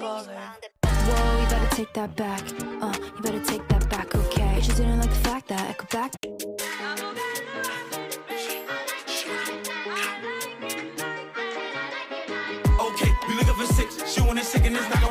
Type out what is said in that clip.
bothered. Whoa, you better take that back. You better take that back, okay? Bitches didn't like the fact that I could back. Okay, we looking for six. She want it sick and it's not